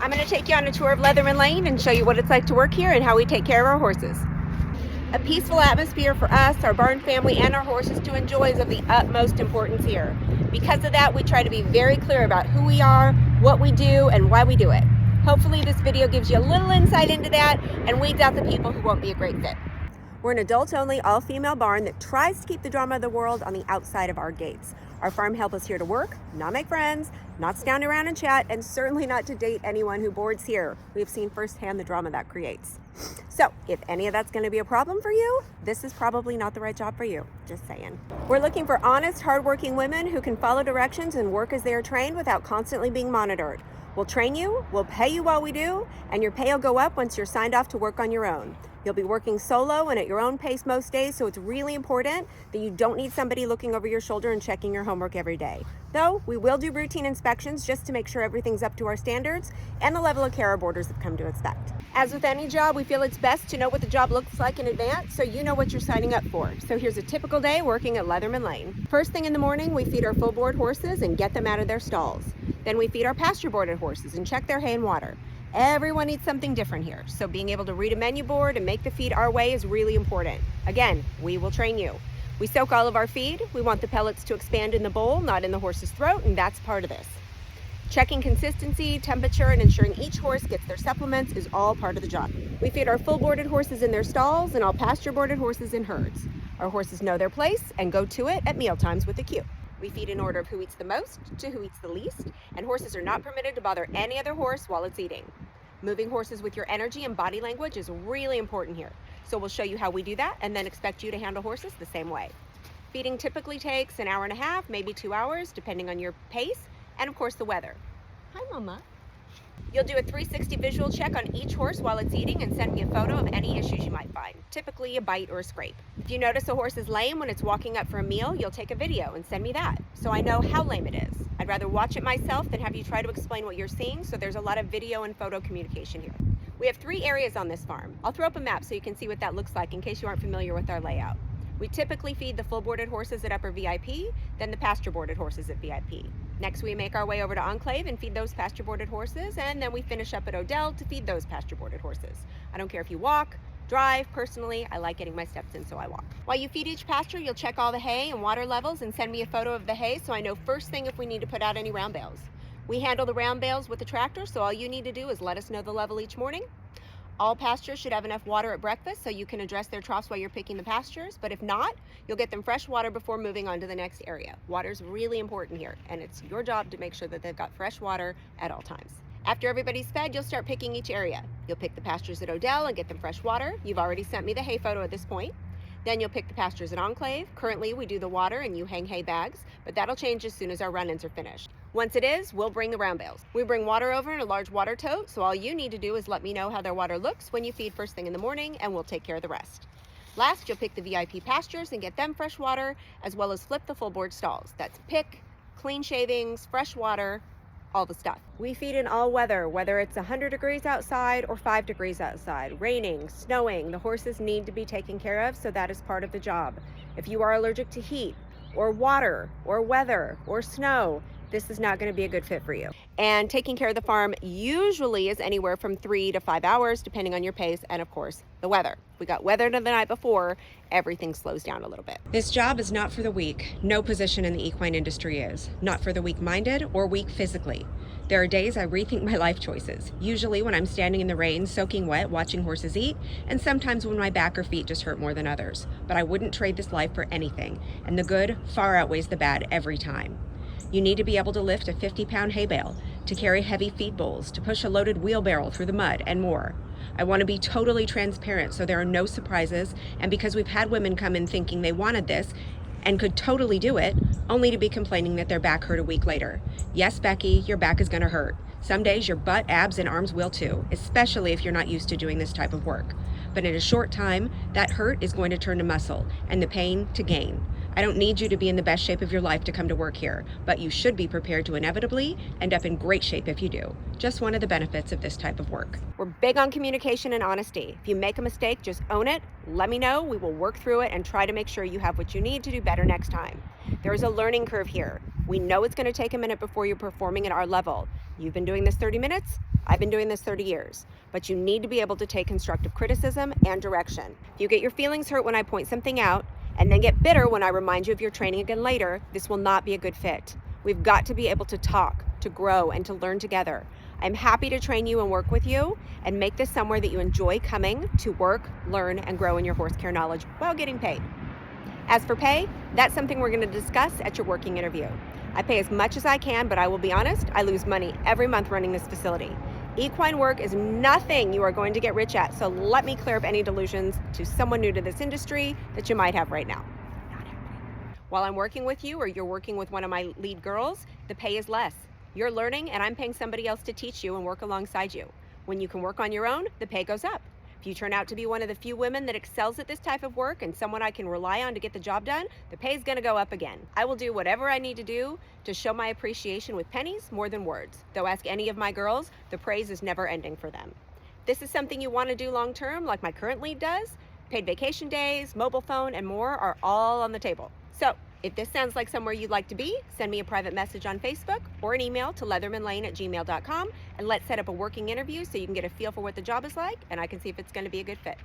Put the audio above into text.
I'm going to take you on a tour of Leatherman Lane and show you what it's like to work here and how we take care of our horses. A peaceful atmosphere for us, our barn family, and our horses to enjoy is of the utmost importance here. Because of that, we try to be very clear about who we are, what we do, and why we do it. Hopefully this video gives you a little insight into that and weeds out the people who won't be a great fit. We're an adult-only, all-female barn that tries to keep the drama of the world on the outside of our gates. Our farm help is here to work, not make friends, not stand around and chat, and certainly not to date anyone who boards here. We've seen firsthand the drama that creates. So if any of that's going to be a problem for you, this is probably not the right job for you. Just saying. We're looking for honest, hardworking women who can follow directions and work as they are trained without constantly being monitored. We'll train you, we'll pay you while we do, and your pay will go up once you're signed off to work on your own. You'll be working solo and at your own pace most days, so it's really important that you don't need somebody looking over your shoulder and checking your homework every day. Though, we will do routine inspections just to make sure everything's up to our standards and the level of care our boarders have come to expect. As with any job, we feel it's best to know what the job looks like in advance so you know what you're signing up for. So here's a typical day working at Leatherman Lane. First thing in the morning, we feed our full board horses and get them out of their stalls. Then we feed our pasture boarded horses and check their hay and water. Everyone eats something different here, so being able to read a menu board and make the feed our way is really important. Again, we will train you. We soak all of our feed. We want the pellets to expand in the bowl, not in the horse's throat, and that's part of this. Checking consistency, temperature, and ensuring each horse gets their supplements is all part of the job. We feed our full boarded horses in their stalls and all pasture boarded horses in herds. Our horses know their place and go to it at meal times with a cue. We feed in order of who eats the most to who eats the least, and horses are not permitted to bother any other horse while it's eating. Moving horses with your energy and body language is really important here. So we'll show you how we do that and then expect you to handle horses the same way. Feeding typically takes an hour and a half, maybe 2 hours, depending on your pace and of course the weather. Hi, Mama. You'll do a 360 visual check on each horse while it's eating and send me a photo of any issues you might find, typically a bite or a scrape. If you notice a horse is lame when it's walking up for a meal, you'll take a video and send me that, so I know how lame it is. I'd rather watch it myself than have you try to explain what you're seeing, so there's a lot of video and photo communication here. We have 3 areas on this farm. I'll throw up a map so you can see what that looks like in case you aren't familiar with our layout. We typically feed the full boarded horses at upper VIP, then the pasture boarded horses at VIP. Next, we make our way over to Enclave and feed those pasture boarded horses, and then we finish up at Odell to feed those pasture boarded horses. I don't care if you walk, drive. Personally, I like getting my steps in, so I walk. While you feed each pasture, you'll check all the hay and water levels and send me a photo of the hay so I know first thing if we need to put out any round bales. We handle the round bales with the tractor, so all you need to do is let us know the level each morning. All pastures should have enough water at breakfast so you can address their troughs while you're picking the pastures, but if not, you'll get them fresh water before moving on to the next area. Water's really important here, and it's your job to make sure that they've got fresh water at all times. After everybody's fed, you'll start picking each area. You'll pick the pastures at Odell and get them fresh water. You've already sent me the hay photo at this point. Then you'll pick the pastures at Enclave. Currently, we do the water and you hang hay bags, but that'll change as soon as our run-ins are finished. Once it is, we'll bring the round bales. We bring water over in a large water tote, so all you need to do is let me know how their water looks when you feed first thing in the morning, and we'll take care of the rest. Last, you'll pick the VIP pastures and get them fresh water, as well as flip the full board stalls. That's pick, clean shavings, fresh water, all the stuff. We feed in all weather, whether it's 100 degrees outside or 5 degrees outside, raining, snowing. The horses need to be taken care of, so that is part of the job. If you are allergic to heat or water or weather or snow, this is not going to be a good fit for you. And taking care of the farm usually is anywhere from 3 to 5 hours, depending on your pace and of course the weather. If we got weather the night before, everything slows down a little bit. This job is not for the weak. No position in the equine industry is. Not for the weak-minded or weak physically. There are days I rethink my life choices, usually when I'm standing in the rain, soaking wet, watching horses eat, and sometimes when my back or feet just hurt more than others. But I wouldn't trade this life for anything, and the good far outweighs the bad every time. You need to be able to lift a 50-pound hay bale, to carry heavy feed bowls, to push a loaded wheelbarrow through the mud, and more. I want to be totally transparent so there are no surprises, and because we've had women come in thinking they wanted this and could totally do it, only to be complaining that their back hurt a week later. Yes, Becky, your back is going to hurt. Some days your butt, abs, and arms will too, especially if you're not used to doing this type of work. But in a short time, that hurt is going to turn to muscle and the pain to gain. I don't need you to be in the best shape of your life to come to work here, but you should be prepared to inevitably end up in great shape if you do. Just one of the benefits of this type of work. We're big on communication and honesty. If you make a mistake, just own it, let me know, we will work through it and try to make sure you have what you need to do better next time. There is a learning curve here. We know it's going to take a minute before you're performing at our level. You've been doing this 30 minutes, I've been doing this 30 years, but you need to be able to take constructive criticism and direction. If you get your feelings hurt when I point something out, and then get bitter when I remind you of your training again later, this will not be a good fit. We've got to be able to talk, to grow, and to learn together. I'm happy to train you and work with you and make this somewhere that you enjoy coming to work, learn, and grow in your horse care knowledge while getting paid. As for pay, that's something we're going to discuss at your working interview. I pay as much as I can, but I will be honest, I lose money every month running this facility. Equine work is nothing you are going to get rich at, so let me clear up any delusions to someone new to this industry that you might have right now. Not everyone. While I'm working with you or you're working with one of my lead girls, the pay is less. You're learning and I'm paying somebody else to teach you and work alongside you. When you can work on your own, the pay goes up. If you turn out to be one of the few women that excels at this type of work and someone I can rely on to get the job done, the pay is going to go up again. I will do whatever I need to do to show my appreciation with pennies more than words. Though ask any of my girls, the praise is never ending for them. This is something you want to do long term, like my current lead does. Paid vacation days, mobile phone, and more are all on the table. So if this sounds like somewhere you'd like to be, send me a private message on Facebook or an email to leathermanlane@gmail.com and let's set up a working interview so you can get a feel for what the job is like and I can see if it's going to be a good fit.